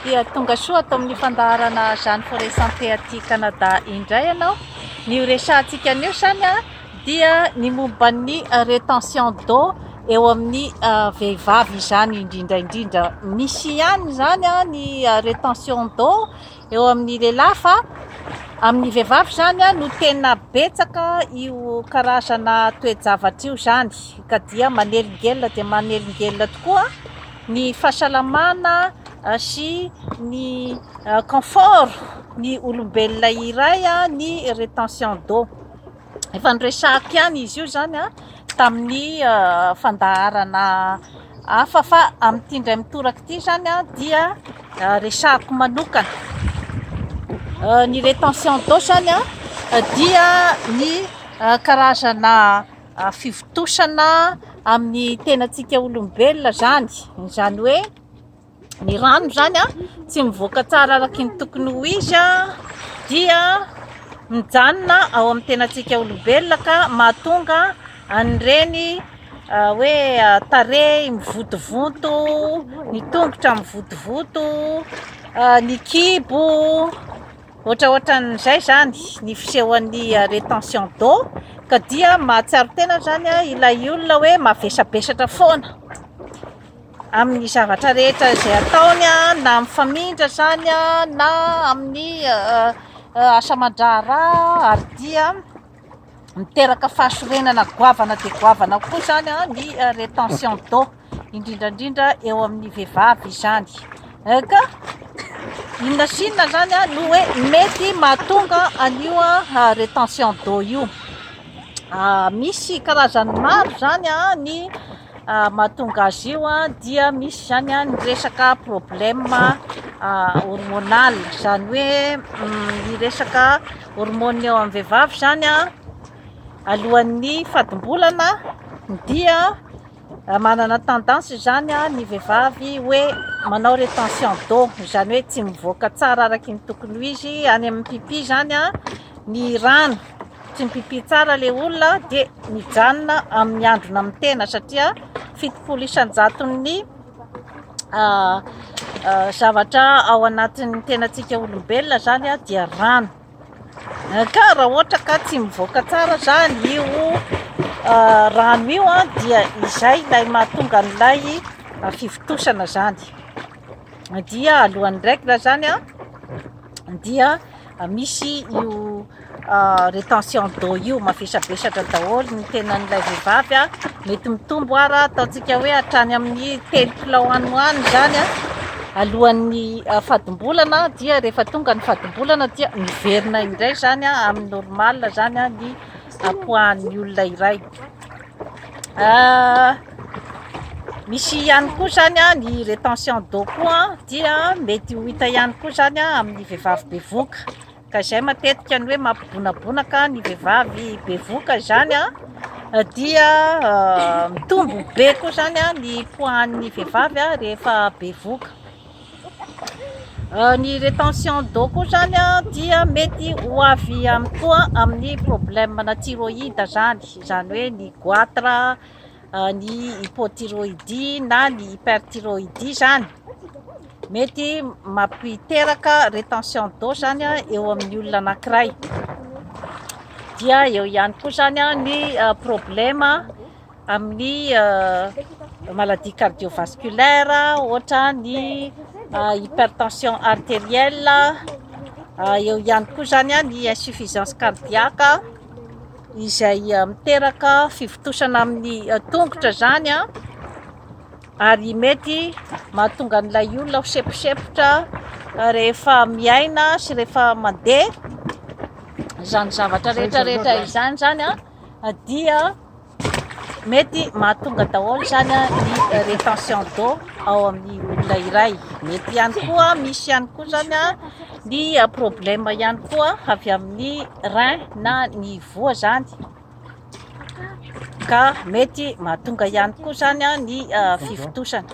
Dia tonga soa atao amin'ny fandaharana Jeanne Forest Santé aty Canada indray ianao. Ny resahantsika anio zany a dia ny momba ny rétention d'eau eo amin'ny vehivavy izany indrindra indrindra. Misy ihany zany a ny rétention d'eau eo amin'ny lehilahy fa amin'ny vehivavy zany a no tena betsaka io karazana toe-javatra io zany, ka dia manelingelina dia manelingelina tokoa ny fahasalamana sy ny confort ny olombelona iray ny rétention d'eau. Efa niresahako ihany izy io zany a tamin'ny fandaharana hafa fa amin'ity indray mitoraka ity zany a dia resahako manokana. Ny rétention d'eau zany a dia ny karazana fivotosana amin'ny tenantsika olombelona zany hoe ny rano zany a tsy mivoaka tsara araka ny tokony ho izy dia mijanona ao amin'ny tenantsika olombelona ka mahatonga an'ireny hoe tarehy mivotovonto, ny tongotra mivotovoto, ny kibo, ohatraohatran'izay zany ny fisehoan'ny rétention d'eau, ka dia mahatsiaro tena zany ilay olona hoe mavesabesatra foana amin'ny zavatra rehetra izay ataony na amin'ny famindra zany na amin'ny asa aman-draharaha, ary dia miteraka fahasorenana goavana dia goavana koa zany ny rétention d'eau indrindrandrindra eo amin'ny vehivavy izany. Ka inona sy inona zany no hoe mety mahatonga an'io rétention d'eau io. Misy karazany maro zany ny mahatonga azy io dia misy zany ny resaka problème hormonal, zany hoe ny resaka hormone eo amin'ny vehivavy zany alohan'ny fadim-bolana dia manana tendance zany ny vehivavy hoe manao rétention d'eau, zany hoe tsy mivoaka tsara araka ny tokony ho izy any amin'ny pipi zany ny rano, tsy mipipi tsara le olona dia mijanona amin'ny androna amin'ny tena satria fitopolo isan-jaton'ny zavatra ao anatin'ny tenantsika olombelona zany dia rano. Ka raha ohatra ka tsy mivoaka tsara zany io rano io dia izay ilay mahatonga an'ilay fivotosana zany. Dia alohan'ny règle zany dia misy io rétention d'eau io mavesabesatra daholo ny tenan'ilay vehivavy mety mitombo ary ataontsika hoe hatrany amin'ny 3 kilao anoany zany alohan'ny fadim-bolana, dia rehefa tonga ny fadim-bolana dia miverina indray zany amin'ny normal zany ny poids-n'ny olona iray. Misy ihany koa zany ny rétention d'eau koa dia mety ho hita ihany koa zany amin'ny vehivavy bevoka, ka izay matetika ny hoe mampibonabonaka ny vehivavy bevoka zany dia mitombo be koa zany ny poids-n'ny vehivavy rehefa bevoka. Ny rétention d'eau koa zany dia mety ho avy koa amin'ny problème na thyroïde zany hoe ny goitre, ny hypothyroïdie na ny hyperthyroïdie zany mety mampiteraka rétention d'eau zany eo amin'ny olona anankiray. Dia eo ihany koa zany ny problème amin'ny maladie cardiovasculaire, ohatra ny hypertension artérielle, eo ihany koa zany ny insuffisance cardiaque izay miteraka fivotosana amin'ny tongotra zany ary mety mahatonga an'ilay olona ho seposepotra rehefa miaina sy rehefa mandeha, izany zavatra rehetrarehetra izany zany dia mety mahatonga daholo zany ny rétention d'eau ao amin'ny olona iray. Mety ihany koa misy ihany koa zany ny problème ihany koa avy amin'ny rein na ny voa zany, ka mety mahatonga ihany koa zany ny fivotosana.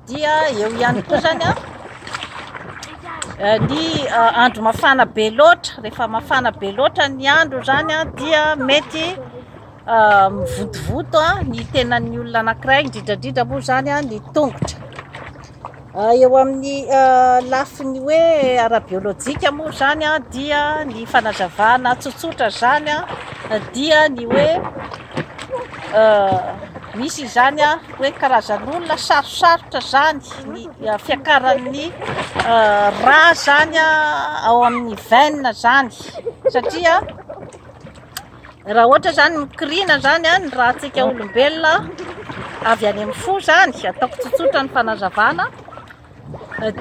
Dia eo ihany koa zany ny andro mafana be loatra, rehefa mafana be loatra ny andro zany dia mety mivotovoto ny tenan'ny olona anankiray, indrindrandrindra moa zany ny tongotra. eo amin'ny lafiny hoe ara-biôlôjika moa zany a dia ny fanazavana tsotsotra zany a dia ny hoe misy zany a hoe karazan'olona sarosarotra zany ny fiakaran'ny rà zany a ao amin'ny veine zany satria raha ohatra zany mikirina zany a ny rahantsika olombelona avy any amin'ny fo zany ataoko tsotsotra ny fanazavana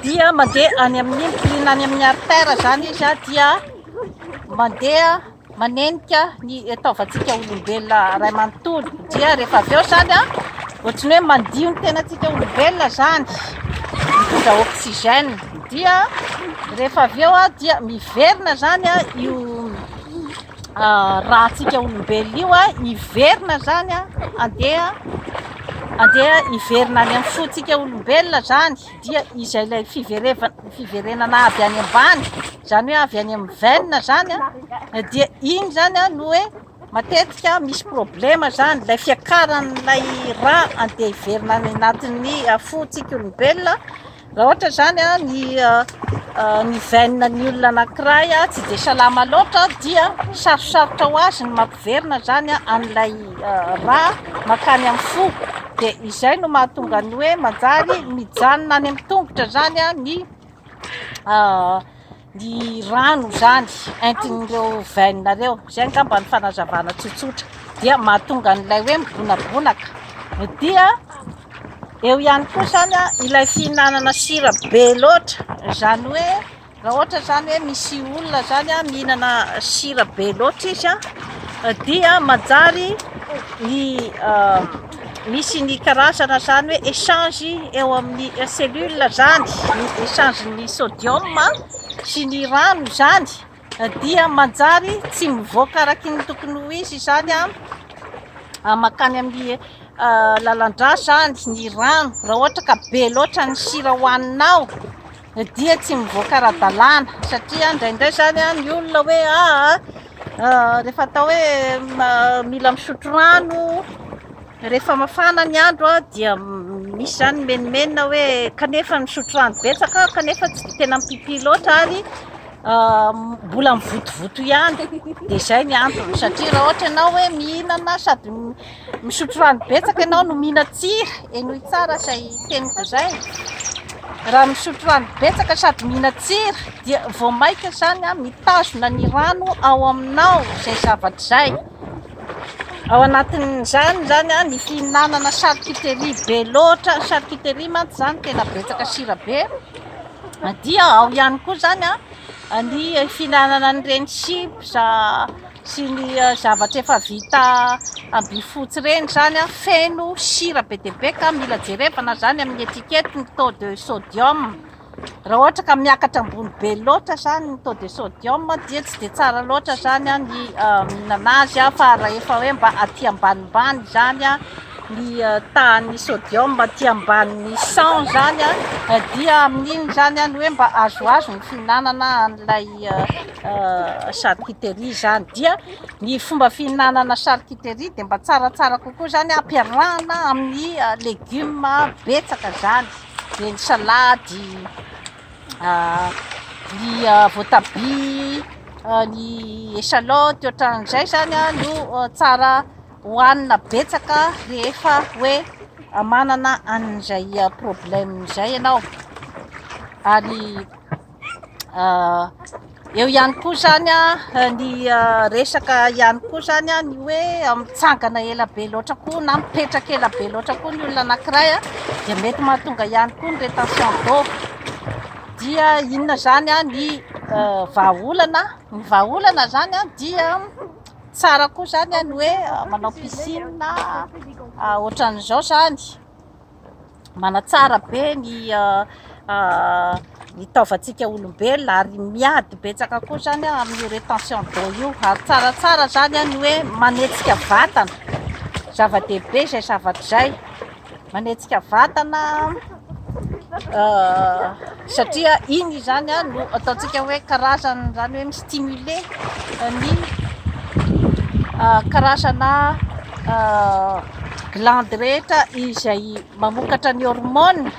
dia mandeha any amin'ny mikirina any amin'ny artère zany izy a dia mandeha manenika ny taovantsika olombelona ray manontolo dia rehefa avy eo zany a ohatrany hoe mandio ny tenantsika olombelona zany mitondra oxygène dia rehefa avy eo a dia miverina zany a io rahantsika olombelona io a iverina zany a andeha iverina any amin'ny fontsika olombelona zany dia izay ilay fiverenana avy any ambany zany hoe avy any amin'ny veine zany a dia iny zany a no hoe matetika misy problema zany ilay fiakaran'ilay rà andeha iverina any anatin'ny fontsika olombelona raha ohatra zany a ny veine ny olona anankiray a tsy de salama loatra dia sarosarotra ho azy ny mampiverina zany a an'ilay rà makany amin'ny fo de izay no mahatonga ny hoe manjary mijanona any amin'ny tongotra zany a ny rano zany entin'ireo veine reo zay angamba ny fanazavana tsotsotra dia mahatonga n'ilay hoe mibonabonaka dia eo ihany koa zany a ilay fihinanana sira be loatra zany hoe raha ohatra zany hoe misy olona zany a mihinana sira be loatra izy a dia manjary ny misy ny karazana zany hoe échange eo amin'ny cellule zany ny échange ny sodium sy ny rano zany dia manjary tsy mivoaka araky ny tokony ho izy zany a makany amin'ny lalan-drà zany ny rano raha ohatra ka be loatra ny sira hoaninao dia tsy mivoaka ara-dalàna satria indraindray zany a ny olona hoe rehefa atao hoe mila misotro rano rehefa mafana ny andro a dia misy zany menimenina hoe kanefa misotro rano betsaka kanefa tsy tena mipipi loatra ary mbola mivotovoto ihany de zay ny antony satria raha ohatra ianao hoe mihinana sady misotro rano betsaka ianao no mihina tsira enoy tsara zay teniko zay raha misotro rano betsaka sady mihina tsira dia vao maika zany a mitazona ny rano ao aminao zay zavatra zay ao anatin'izany zany a ny fihinanana charcuterie be loatra charcuterie mantsy zany tena betsaka sira be dia ao ihany koa zany a ny fihinanana an'ireny chips sy ny zavatra efa vita amby fotsy reny zany a feno sira be dia be ka mila jerevana zany amin'ny etikety ny taux de sodium raha ohatra ka miakatra ambony be loatra zany ny taux de sodium dia tsy de tsara loatra zany a ny mihinana azy fa raha efa hoe mba aty ambanimbany zany a ny tahan'ny sodium aty ambanin'ny 100 zany a dia amin'iny zany a ny hoe mba azoazo ny fihinanana an'ilay charcuterie zany dia ny fomba fihinanana charcuterie de mba tsaratsara kokoa zany ampiarahana amin'ny legioma betsaka zany de ny salady ny voatabia ny échalote ohatran'izay zany a no tsara hohanina betsaka rehefa hoe manana an'izay problème zay ianao ary eo ihany koa zany a ny resaka ihany koa zany a ny hoe mitsangana ela be loatra koa na mipetraka ela be loatra koa ny olona anankiray a dia mety mahatonga ihany koa ny rétention d'eau dia inona zany a ny vahaolana zany a dia tsara koa zany a ny hoe manao piscine ohatran'izao zany manatsara be ny taovantsika olombelona ary miady betsaka koa zany a amin'ny rétention d'eau io ary tsaratsara zany a ny hoe manetsika vatana zava-dehibe zay zavatra zay manetsika vatana satria iny zany a no ataontsika hoe karazana zany hoe mistimule ny karazana glande rehetra izay mamokatra ny hormone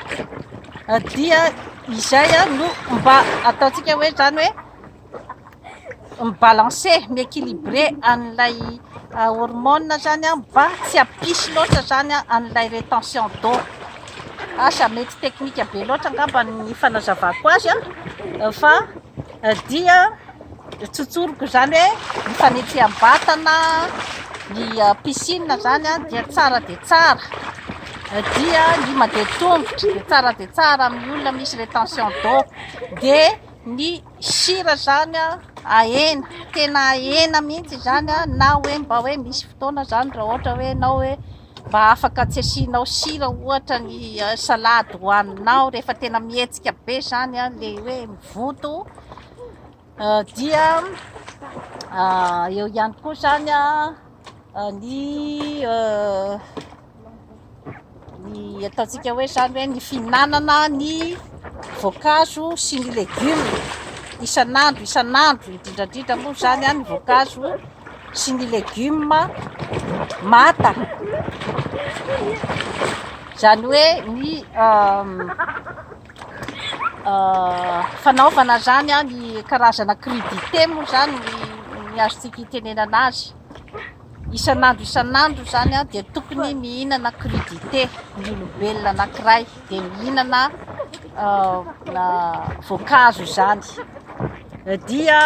dia izay no mba ataontsika hoe zany hoe mibalancer miéquilibré an'ilay hormone zany mba tsy hampisy loatra zany an'ilay rétention d'eau. Asa mety teknika be loatra angamba ny fanazavako azy fa dia tsotsoriko zany hoe ny fanetseham-batana ny piscine zany dia tsara dia tsara, dia ny mandeha tongotra dia tsara amin'ny olona misy rétention d'eau, dia ny sira zany ahena, tena ahena mihitsy zany na hoe mba hoe misy fotoana zany raha ohatra hoe ianao hoe mba afaka tsy asianao sira ohatra ny salady hohaninao rehefa tena mihetsika be zany le hoe mivoto, dia eo ihany koa zany ny ataontsika hoe zany hoe ny fihinanana ny voankazo sy ny legioma isan'andro indrindrandrindra moa zany ny voankazo sy ny legioma mata, zany hoe ny fanaovana zany ny karazana crudité moa zany ny azontsika hitenenana azy. Isan'andro zany dia tokony mihinana crudité ny olombelona anankiray, dia mihinana voankazo zany, dia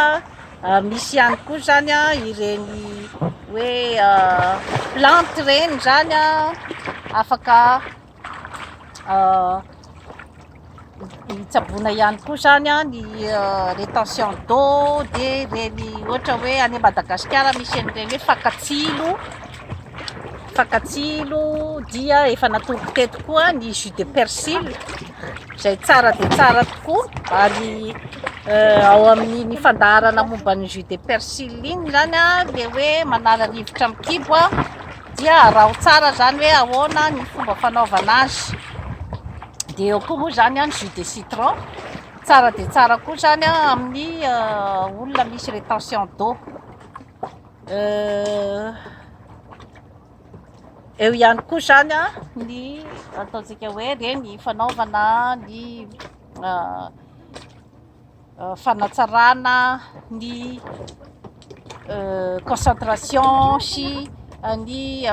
misy ihany koa zany ireny hoe plante reny zany afaka hitsaboana ihany koa zany ny rétention d'eau, dia reny ohatra hoe any Madagasikara misy an'ireny hoe fakatsilo, dia efa natoroko teto koa ny jus de persil izay tsara dia tsara tokoa, ary ao amin'ny fandaharana momba ny jus de persil iny zany le hoe manara-rivotra mikibo dia araho tsara zany hoe ahoana ny fomba fanaovana azy. Dia eo koa moa zany ny jus de citron, tsara dia tsara koa zany amin'ny olona misy rétention d'eau. Eo ihany koa zany ny ataontsika hoe reny fanaovana ny fanatsarana ny concentration sy ny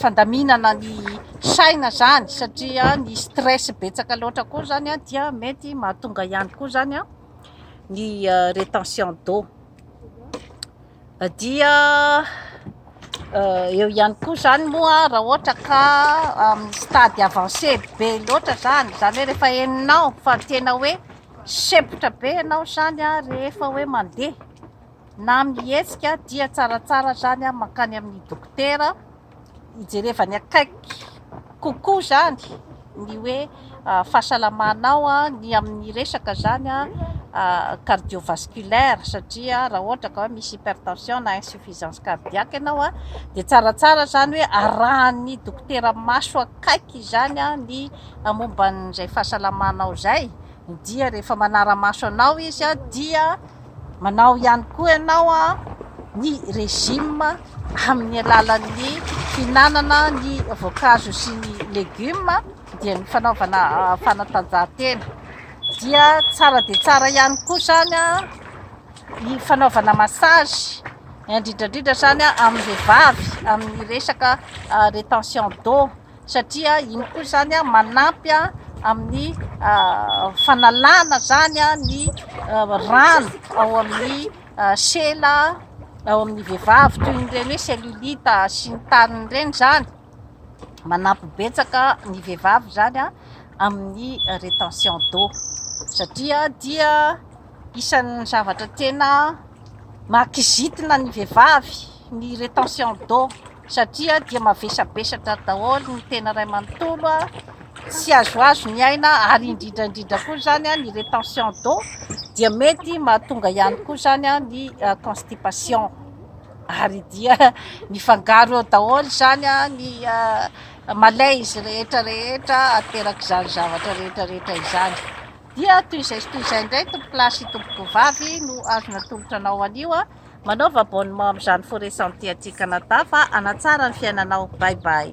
fandaminana ny saina zany, satria ny stress betsaka loatra koa zany dia mety mahatonga ihany koa zany ny rétention d'eau. Dia eo ihany koa zany moa raha ohatra ka amin'ny stade avancé be loatra zany hoe rehefa heninao fa tena hoe sepotra be ianao zany rehefa hoe mandeha na mihetsika, dia tsaratsara zany mankany amin'ny dokotera hijerevany akaiky kokoa zany ny hoe fahasalamanao ny amin'ny resaka zany cardiovasculaire, satria raha ohatra ka hoe misy hypertension na insuffisance cardiaque ianao dia tsaratsara zany hoe arahan'ny dokotera maso akaiky zany ny momban'izay fahasalamanao zay, dia rehefa manara-maso anao izy dia manao ihany koa ianao ny régime amin'ny alalan'ny fihinanana ny voankazo sy ny legioma, dia ny fanaovana fanatanjahantena, dia tsara dia tsara ihany koa zany ny fanaovana massage indrindrandrindra zany amin'ny vehivavy amin'ny resaka rétention d'eau, satria iny koa zany manampy amin'ny fanalana zany ny rano ao amin'ny sela ao amin'ny vehivavy toy ireny hoe cellulite sy ny tariny ireny zany, manampy betsaka ny vehivavy zany amin'ny rétention d'eau, satria dia isan'ny zavatra tena mahakizitina ny vehivavy ny rétention d'eau, satria dia mavesabesatra daholo ny tena ray manontolo tsy azoazo ny aina, ary indrindrandrindra koa zany ny rétention d'eau dia mety mahatonga ihany koa zany ny constipation, ary dia mifangaro eo daholo zany ny malaise rehetrarehetra ateraka izany zavatra rehetrarehetra izany. Dia toy izay indray tompoko lahy sy tompoko vavy no azona tolotra anao anio manaova abonnement amin'izany Forêt Santé aty Canada fa hanatsara ny fiainanao. Bye bye.